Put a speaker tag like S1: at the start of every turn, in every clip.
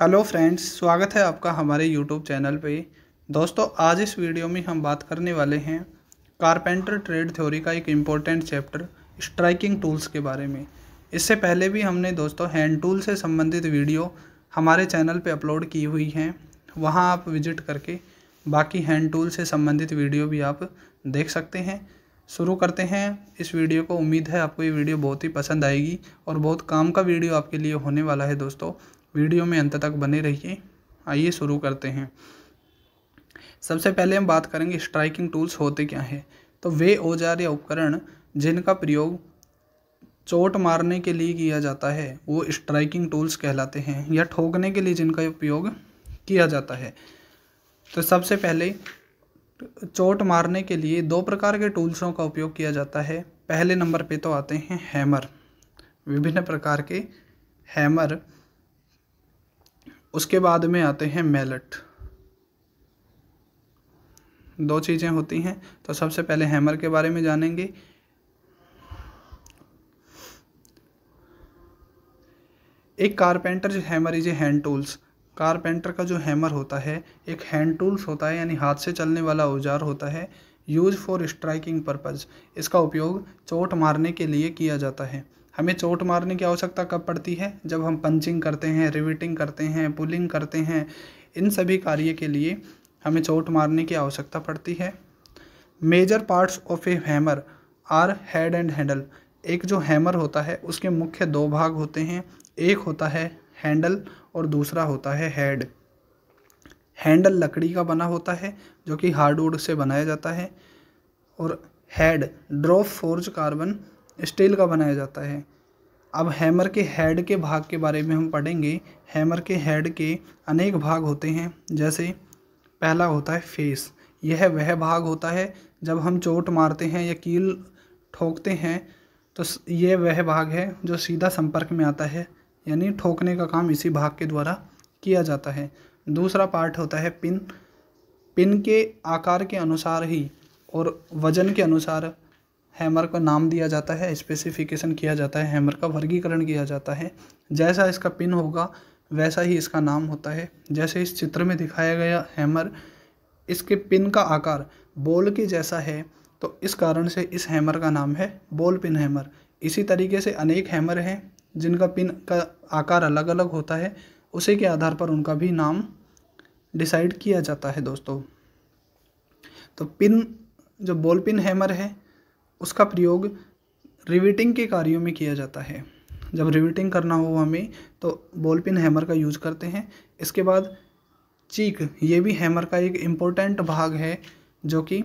S1: Hello friends, स्वागत है आपका हमारे यूट्यूब चैनल पे। दोस्तों, आज इस वीडियो में हम बात करने वाले हैं कारपेंटर ट्रेड थ्योरी का एक इम्पोर्टेंट चैप्टर स्ट्राइकिंग टूल्स के बारे में। इससे पहले भी हमने दोस्तों हैंड टूल से संबंधित वीडियो हमारे चैनल पे अपलोड की हुई हैं, वहां आप विजिट करके बाकी हैंड टूल से संबंधित वीडियो भी आप देख सकते हैं। शुरू करते हैं इस वीडियो को। उम्मीद है आपको ये वीडियो बहुत ही पसंद आएगी और बहुत काम का वीडियो आपके लिए होने वाला है। दोस्तों, वीडियो में अंत तक बने रहिए। आइए शुरू करते हैं। सबसे पहले हम बात करेंगे स्ट्राइकिंग टूल्स होते क्या हैं। तो वे औजार या उपकरण जिनका प्रयोग चोट मारने के लिए किया जाता है वो स्ट्राइकिंग टूल्स कहलाते हैं, या ठोकने के लिए जिनका उपयोग किया जाता है। तो सबसे पहले चोट मारने के लिए दो प्रकार के टूल्सों का उपयोग किया जाता है। पहले नंबर पे तो आते हैं हैमर, विभिन्न प्रकार के हैमर। उसके बाद में आते हैं मैलेट। दो चीज़ें होती हैं। तो सबसे पहले हैमर के बारे में जानेंगे। एक कारपेंटर जो hammer is a hand tools. Carpenter का जो हैमर होता है एक हैंड टूल्स होता है, यानी हाथ से चलने वाला औजार होता है। यूज फॉर स्ट्राइकिंग पर्पज़, इसका उपयोग चोट मारने के लिए किया जाता है। हमें चोट मारने की आवश्यकता कब पड़ती है? जब हम पंचिंग करते हैं, रिवेटिंग करते हैं, पुलिंग करते हैं। इन सभी कार्य के लिए हमें चोट मारने की आवश्यकता पड़ती है। Major parts of a hammer are head and handle. एक जो हैमर होता है उसके मुख्य दो भाग होते हैं। एक होता है हैंडल और दूसरा होता है हेड। हैंडल लकड़ी का बना होता है जो कि हार्डवुड से बनाया जाता है, और head drop forge carbon steel का बनाया जाता है। अब हैमर के हेड के भाग के बारे में हम पढ़ेंगे। हैमर के हेड के अनेक भाग होते हैं। जैसे पहला होता है फेस। यह वह भाग होता है जब हम चोट मारते हैं या कील ठोकते हैं, तो ये वह भाग है जो सीधा संपर्क में आता है, यानी ठोकने का काम इसी भाग के द्वारा किया जाता है। दूसरा पार्ट होता है पिन। पिन के आकार के अनुसार ही और वजन के अनुसार हैमर का नाम दिया जाता है, स्पेसिफिकेशन किया जाता है, हैमर का वर्गीकरण किया जाता है। जैसा इसका पिन होगा वैसा ही इसका नाम होता है। जैसे इस चित्र में दिखाया गया हैमर, इसके पिन का आकार बॉल के जैसा है, तो इस कारण से इस हैमर का नाम है बॉल पिन हैमर। इसी तरीके से अनेक हैमर हैं जिनका पिन का आकार अलग अलग होता है, उसी के आधार पर उनका भी नाम डिसाइड किया जाता है। दोस्तों, तो पिन जो बॉल पिन हैमर है उसका प्रयोग रिवेटिंग के कार्यों में किया जाता है। जब रिवेटिंग करना हो हमें तो बॉल पिन हैमर का यूज करते हैं। इसके बाद चीक, ये भी हैमर का एक इम्पोर्टेंट भाग है जो कि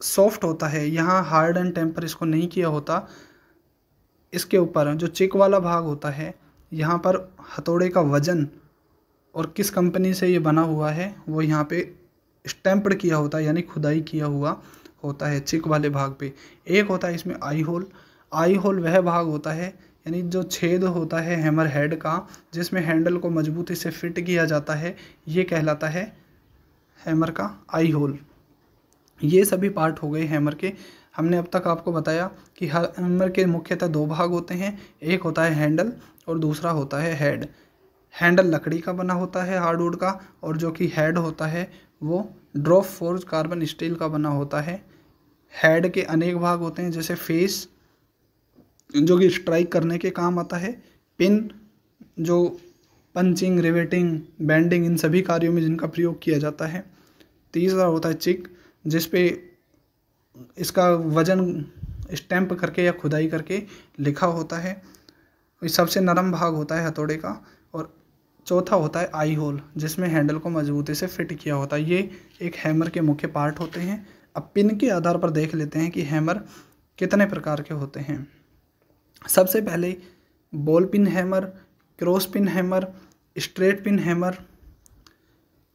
S1: सॉफ्ट होता है। यहाँ हार्ड एंड टेम्पर इसको नहीं किया होता। इसके ऊपर जो चिक वाला भाग होता है, यहाँ पर हथौड़े का वजन और किस कंपनी से ये बना हुआ है वो यहाँ पे स्टैम्प्ड किया होता है, यानी खुदाई किया हुआ होता है चिक वाले भाग पे। एक होता है इसमें आई होल। आई होल वह भाग होता है, यानी जो छेद होता है हैमर हेड का, जिसमें हैंडल को मजबूती से फिट किया जाता है, ये कहलाता है हैमर का आई होल। ये सभी पार्ट हो गए हैमर के। हमने अब तक आपको बताया कि हैमर के मुख्यतः दो भाग होते हैं। एक होता है हैंडल और दूसरा होता है हेड। हैंडल लकड़ी का बना होता है, हार्डवुड का, और जो कि हेड होता है वो ड्रॉप फोर्ज कार्बन स्टील का बना होता है। हेड के अनेक भाग होते हैं, जैसे फेस जो कि स्ट्राइक करने के काम आता है, पिन जो पंचिंग, रिवेटिंग, बेंडिंग इन सभी कार्यों में जिनका प्रयोग किया जाता है। तीसरा होता है चिक, जिस पे इसका वजन स्टैम्प करके या खुदाई करके लिखा होता है। ये सबसे नरम भाग होता है हथौड़े का। और चौथा होता है आई होल, जिसमें हैंडल को मजबूती से फिट किया होता है। ये एक हैमर के मुख्य पार्ट होते हैं। अब पिन के आधार पर देख लेते हैं कि हैमर कितने प्रकार के होते हैं। सबसे पहले ball pin hammer, cross peen hammer, straight pin hammer,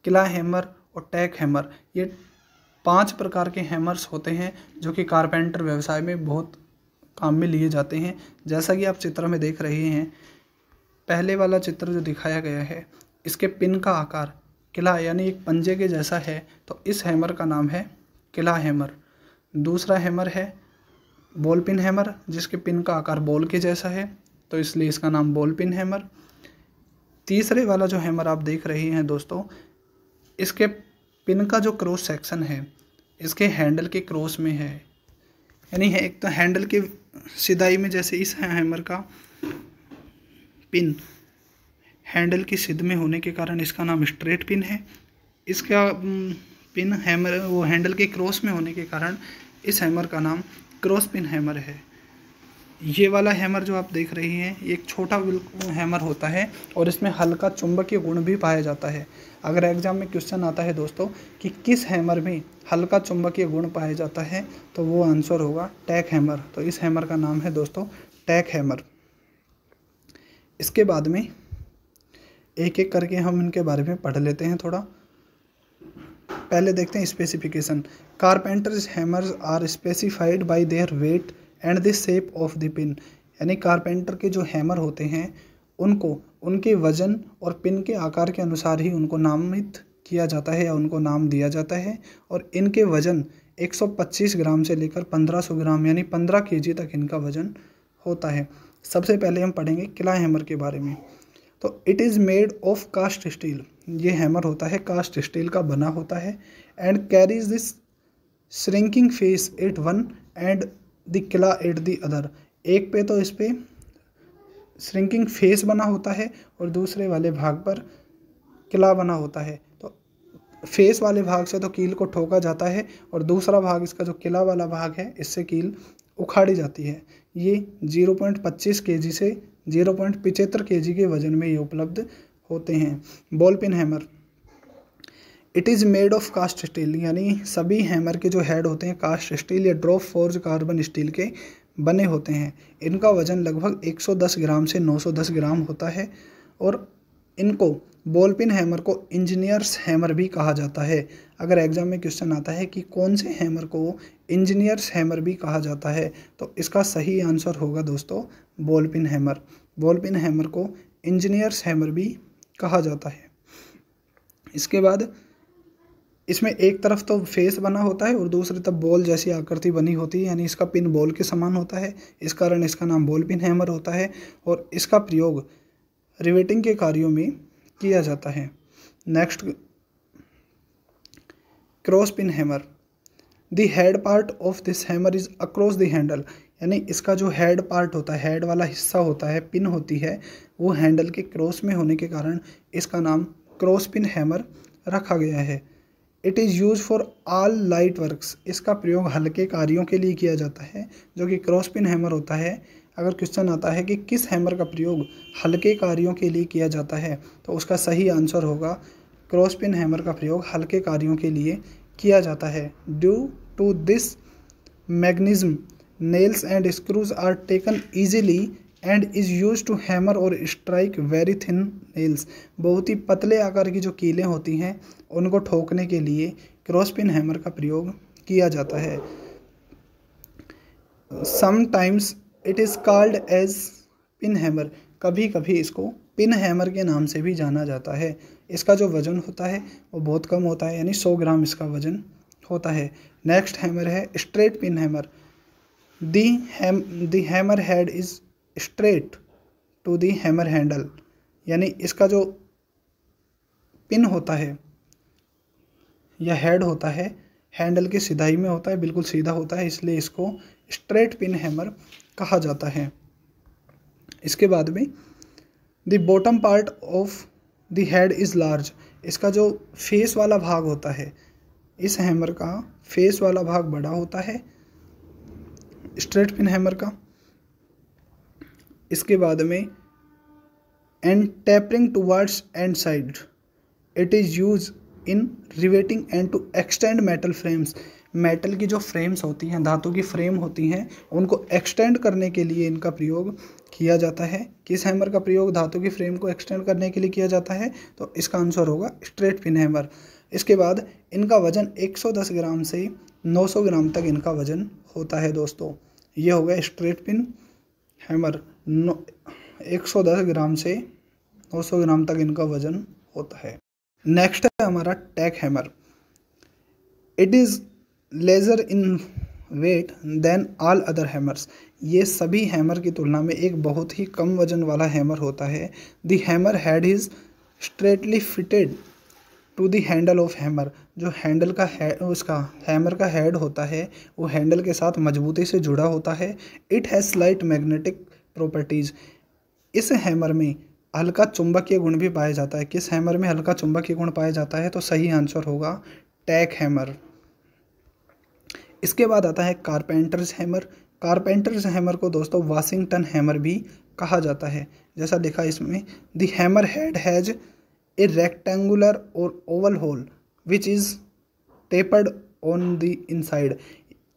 S1: किला हैमर और टैक हैमर। ये 5 प्रकार के हैमर्स होते हैं जो कि कारपेंटर व्यवसाय में बहुत काम में लिए जाते हैं। जैसा कि आप चित्र में देख रहे हैं, पहले वाला चित्र जो दिखाया गया है, इसके पिन का आकार किला यानी एक पंजे के जैसा है, तो इस हैमर का नाम है किला हैमर। दूसरा हैमर है बॉल पिन हैमर, जिसके पिन का आकार बॉल के जैसा है, तो इसलिए इसका नाम बॉल पिन हैमर। तीसरे वाला जो हैमर आप देख रहे हैं दोस्तों, इसके पिन का जो क्रॉस सेक्शन है इसके हैंडल के क्रॉस में है, यानी है एक तो हैंडल के सिधाई में, जैसे इस हैमर का पिन हैंडल की सिध में होने के कारण इसका नाम स्ट्रेट पिन है। इसका पिन हैमर वो हैंडल के क्रॉस में होने के कारण इस हैमर का नाम क्रॉस पिन हैमर है। ये वाला हैमर जो आप देख रहे हैं ये एक छोटा हैमर होता है और इसमें हल्का चुंबकीय गुण भी पाया जाता है। अगर एग्जाम में क्वेश्चन आता है दोस्तों कि किस हैमर में हल्का चुंबकीय गुण पाया जाता है, तो वो आंसर होगा टैक हैमर। तो इस हैमर का नाम है दोस्तों टैक हैमर। इसके बाद में एक एक करके हम इनके बारे में पढ़ लेते हैं थोड़ा। पहले देखते हैं specification. Carpenters hammers are specified by their weight and the shape of the pin, यानी कारपेंटर के जो हैमर होते हैं उनको उनके वजन और पिन के आकार के अनुसार ही उनको नामित किया जाता है या उनको नाम दिया जाता है। और इनके वजन 125 ग्राम से लेकर 1500 ग्राम यानी 15 केजी तक इनका वजन होता है। सबसे पहले हम पढ़ेंगे क्ला हैमर के बारे में। तो it is made of cast steel, ये हैमर होता है कास्ट स्टील का बना होता है। And carries this shrinking face at one end the claw at the other, एक पे तो इस पे श्रिंकिंग फेस बना होता है और दूसरे वाले भाग पर क्ला बना होता है। तो फेस वाले भाग से तो कील को ठोका जाता है और दूसरा भाग इसका जो क्ला वाला भाग है इससे कील उखाड़ी जाती है। ये 0.25 केजी से 0.75 केजी के वजन में ये उपलब्ध होते हैं। Ball pin hammer, it is made of cast steel, यानी सभी हैमर के जो हेड होते हैं कास्ट स्टील या ड्रॉप फोर्ज कार्बन स्टील के बने होते हैं। इनका वजन लगभग 110 ग्राम से 910 ग्राम होता है और इनको बॉल पिन हैमर को इंजीनियर्स हैमर भी कहा जाता है। अगर एग्जाम में क्वेश्चन आता है कि कौन से हैमर को इंजीनियर्स हैमर भी कहा जाता है, तो इसका सही आंसर होगा दोस्तों ball pin hammer. Ball pin hammer को इंजीनियर्स हैमर भी कहा जाता है। इसके बाद इसमें एक तरफ तो फेस बना होता है और दूसरी तरफ बॉल जैसी आकृति बनी होती है, यानी इसका पिन बॉल के समान होता है, इस कारण इसका नाम बॉल पिन हैमर होता है और इसका प्रयोग रिवेटिंग के कार्यों में किया जाता है। Next, cross peen hammer, the head part of this hammer is across the handle, यानी इसका जो हेड पार्ट होता है, हेड वाला हिस्सा होता है, पिन होती है, वो हैंडल के क्रॉस में होने के कारण इसका नाम क्रॉस पिन हैमर रखा गया है। It is use for all light works, इसका प्रयोग हल्के कार्यों के लिए किया जाता है जो कि क्रॉस पिन हैमर होता है। अगर क्वेश्चन आता है कि किस हैमर का प्रयोग हल्के कार्यों के लिए किया जाता है, तो उसका सही आंसर होगा क्रॉस पिन हैमर का प्रयोग हल्के कार्यों के लिए किया जाता है। Due to this magnetism nails and screws are taken easily and is use to hammer और स्ट्राइक वेरी थिन नेल्स, बहुत ही पतले आकार की जो कीलें होती हैं उनको ठोकने के लिए क्रॉस पिन हैमर का प्रयोग किया जाता है। Sometimes it is called as pin hammer, कभी कभी इसको पिन हैमर के नाम से भी जाना जाता है। इसका जो वज़न होता है वो बहुत कम होता है, यानी 100 ग्राम इसका वज़न होता है। नेक्स्ट हैमर है straight pin hammer. The hammer head is straight to the hammer handle, यानी इसका जो पिन होता है या हेड होता है हैंडल के सिधाई में होता है, बिल्कुल सीधा होता है, इसलिए इसको स्ट्रेट पिन हैमर कहा जाता है। इसके बाद में the bottom part of the head is large, इसका जो फेस वाला भाग होता है, इस हैमर का फेस वाला भाग बड़ा होता है स्ट्रेट पिन हैमर का। इसके बाद में and tapering towards end side, it is use in riveting and to extend metal frames, metal की जो फ्रेम्स होती हैं, धातु की फ्रेम होती हैं, उनको एक्सटेंड करने के लिए इनका प्रयोग किया जाता है। किस हैमर का प्रयोग धातु की फ्रेम को एक्सटेंड करने के लिए किया जाता है, तो इसका आंसर होगा स्ट्रेट पिन हैमर। इसके बाद इनका वजन 110 ग्राम से 900 ग्राम तक इनका वजन होता है दोस्तों। ये हो गया स्ट्रेट पिन हैमर, 110 ग्राम से 900 ग्राम तक इनका वजन होता है। नेक्स्ट है हमारा tack hammer. It is lesser in weight than all other hammers. ये सभी हैमर की तुलना में एक बहुत ही कम वजन वाला हैमर होता है। The hammer head is straightly fitted to the handle of hammer. जो हैंडल का उसका हैमर का हेड होता है वो हैंडल के साथ मजबूती से जुड़ा होता है। It has slight magnetic properties. इस हैमर में हल्का चुंबकीय गुण भी पाया जाता है। किस हैमर में हल्का चुंबकीय गुण पाया जाता है? तो सही आंसर होगा टैक हैमर। इसके बाद आता है कारपेंटर्स हैमर। कारपेंटर्स हैमर को दोस्तों वाशिंगटन हैमर भी कहा जाता है। जैसा लिखा इसमें, the hammer head has a rectangular और oval hole which is tapered on the inside.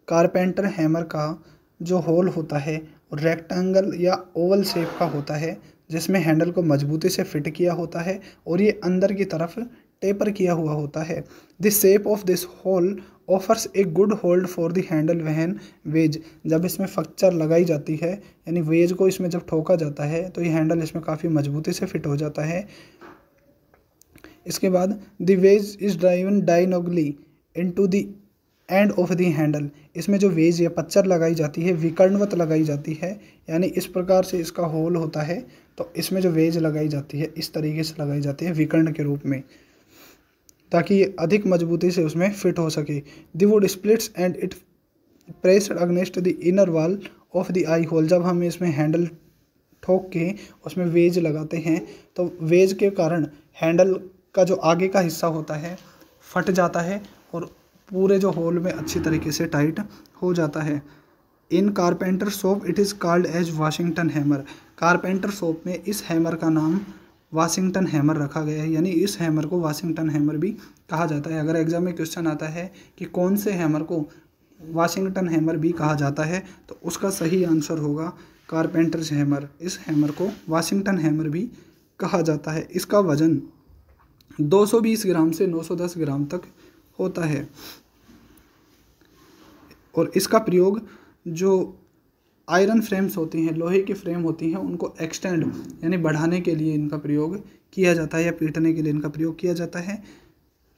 S1: Carpenter hammer का जो होल होता है रेक्टेंगल या ओवल शेप का होता है, जिसमें हैंडल को मजबूती से फिट किया होता है और ये अंदर की तरफ टेपर किया हुआ होता है। The shape of this hole offers a good hold for the handle when wedge. जब इसमें फ्रैक्चर लगाई जाती है यानी वेज को इसमें जब ठोका जाता है तो ये हैंडल इसमें काफ़ी मजबूती से फिट हो जाता है। इसके बाद the ways is driven diagonally into the end of the handle. इसमें जो वेज या पच्चर लगाई जाती है विकर्णवत लगाई जाती है, यानी इस प्रकार से इसका होल होता है तो इसमें जो वेज लगाई जाती है इस तरीके से लगाई जाती है विकर्ण के रूप में, ताकि ये अधिक मजबूती से उसमें फिट हो सके। The wood splits and it pressed against the inner wall of the eye hole. जब हम इसमें हैंडल ठोक के उसमें वेज लगाते हैं तो वेज के कारण हैंडल का जो आगे का हिस्सा होता है फट जाता है और पूरे जो होल में अच्छी तरीके से टाइट हो जाता है। In carpenter shop it is called as Washington hammer. Carpenter shop में इस हैमर का नाम वाशिंगटन हैमर रखा गया है, यानी इस हैमर को वाशिंगटन हैमर भी कहा जाता है। अगर एग्जाम में क्वेश्चन आता है कि कौन से हैमर को वाशिंगटन हैमर भी कहा जाता है तो उसका सही आंसर होगा कारपेंटर्स हैमर। इस हैमर को वाशिंगटन हैमर भी कहा जाता है। इसका वजन 220 ग्राम से 910 ग्राम तक होता है और इसका प्रयोग जो आयरन फ्रेम्स होती हैं, लोहे की फ्रेम होती हैं, उनको एक्सटेंड यानी बढ़ाने के लिए इनका प्रयोग किया जाता है या पीटने के लिए इनका प्रयोग किया जाता है।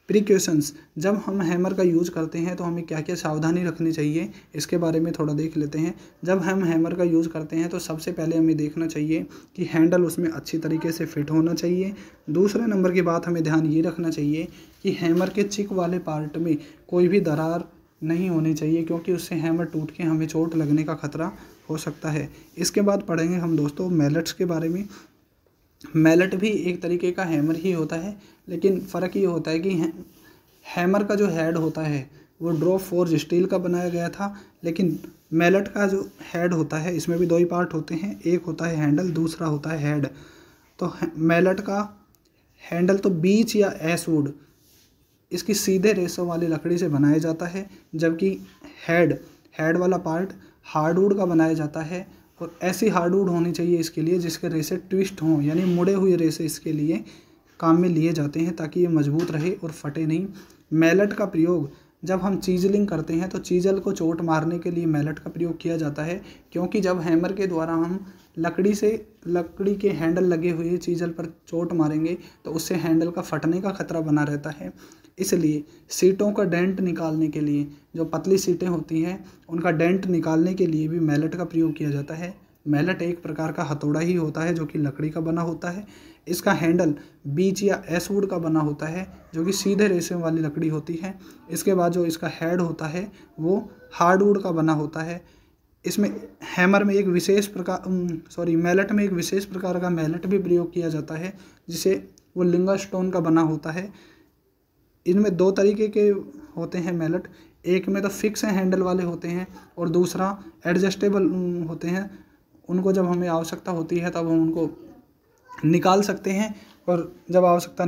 S1: प्रिकॉशंस, जब हम हैमर का यूज़ करते हैं तो हमें क्या क्या सावधानी रखनी चाहिए इसके बारे में थोड़ा देख लेते हैं। जब हम हैमर का यूज़ करते हैं तो सबसे पहले हमें देखना चाहिए कि हैंडल उसमें अच्छी तरीके से फिट होना चाहिए। दूसरे नंबर की बात हमें ध्यान ये रखना चाहिए कि हैमर के चिक वाले पार्ट में कोई भी दरार नहीं होनी चाहिए, क्योंकि उससे हैमर टूट के हमें चोट लगने का खतरा हो सकता है। इसके बाद पढ़ेंगे हम दोस्तों मैलेट्स के बारे में। मैलेट भी एक तरीके का हैमर ही होता है, लेकिन फ़र्क ये होता है कि हैमर का जो हेड होता है वो ड्रॉप फोर्ज स्टील का बनाया गया था, लेकिन मैलेट का जो हेड होता है इसमें भी दो ही पार्ट होते हैं, एक होता है हैंडल, दूसरा होता है हेड। तो मैलेट का हैंडल तो बीच या एसवुड इसकी सीधे रेशों वाली लकड़ी से बनाया जाता है, जबकि हेड वाला पार्ट हार्डवुड का बनाया जाता है। और ऐसी हार्डवुड होनी चाहिए इसके लिए जिसके रेसे ट्विस्ट हों, यानी मुड़े हुए रेसे इसके लिए काम में लिए जाते हैं ताकि ये मजबूत रहे और फटे नहीं। मैलेट का प्रयोग जब हम चीजलिंग करते हैं तो चीजल को चोट मारने के लिए मैलेट का प्रयोग किया जाता है, क्योंकि जब हैमर के द्वारा हम लकड़ी के हैंडल लगे हुए चीजल पर चोट मारेंगे तो उससे हैंडल का फटने का खतरा बना रहता है। इसलिए सीटों का डेंट निकालने के लिए, जो पतली सीटें होती हैं उनका डेंट निकालने के लिए भी मैलेट का प्रयोग किया जाता है। मैलेट एक प्रकार का हथौड़ा ही होता है जो कि लकड़ी का बना होता है। इसका हैंडल बीच या एसवुड का बना होता है जो कि सीधे रेशे वाली लकड़ी होती है। इसके बाद जो इसका हेड होता है वो हार्डवुड का बना होता है। इसमें हैमर में एक विशेष प्रकार मैलेट में एक विशेष प्रकार का मैलेट भी प्रयोग किया जाता है जिसे वो लिंगा स्टोन का बना होता है। इनमें दो तरीके के होते हैं मैलेट, एक में तो फिक्स हैंडल वाले होते हैं और दूसरा एडजस्टेबल होते हैं। उनको जब हमें आवश्यकता होती है तब हम उनको निकाल सकते हैं और जब आवश्यकता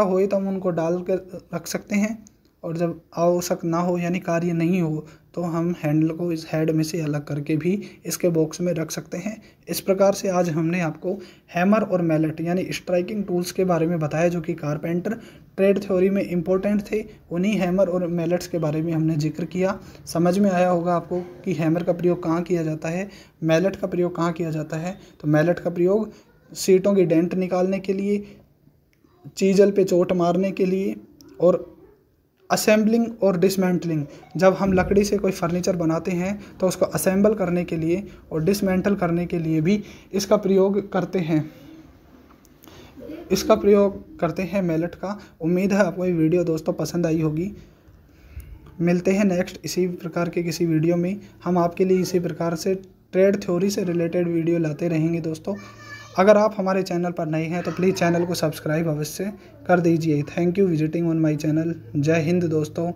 S1: होए तब हम उनको डाल कर रख सकते हैं, और जब आवश्यक ना हो यानी कार्य नहीं हो तो हम हैंडल को इस हेड में से अलग करके भी इसके बॉक्स में रख सकते हैं। इस प्रकार से आज हमने आपको हैमर और मैलेट यानी स्ट्राइकिंग टूल्स के बारे में बताया जो कि कारपेंटर ट्रेड थ्योरी में इम्पोर्टेंट थे। उन्हीं हैमर और मैलेट्स के बारे में हमने जिक्र किया। समझ में आया होगा आपको कि हैमर का प्रयोग कहाँ किया जाता है, मैलेट का प्रयोग कहाँ किया जाता है। तो मैलेट का प्रयोग सीटों की डेंट निकालने के लिए, चीजल पे चोट मारने के लिए और असेंबलिंग और डिसमेंटलिंग, जब हम लकड़ी से कोई फर्नीचर बनाते हैं तो उसको असेंबल करने के लिए और डिसमेंटल करने के लिए भी इसका प्रयोग करते हैं मैलेट का। उम्मीद है आपको ये वीडियो दोस्तों पसंद आई होगी। मिलते हैं नेक्स्ट इसी प्रकार के किसी वीडियो में। हम आपके लिए इसी प्रकार से ट्रेड थ्योरी से रिलेटेड वीडियो लाते रहेंगे दोस्तों। अगर आप हमारे चैनल पर नए हैं तो प्लीज़ चैनल को सब्सक्राइब अवश्य कर दीजिए। Thank you visiting on my channel. जय हिंद दोस्तों।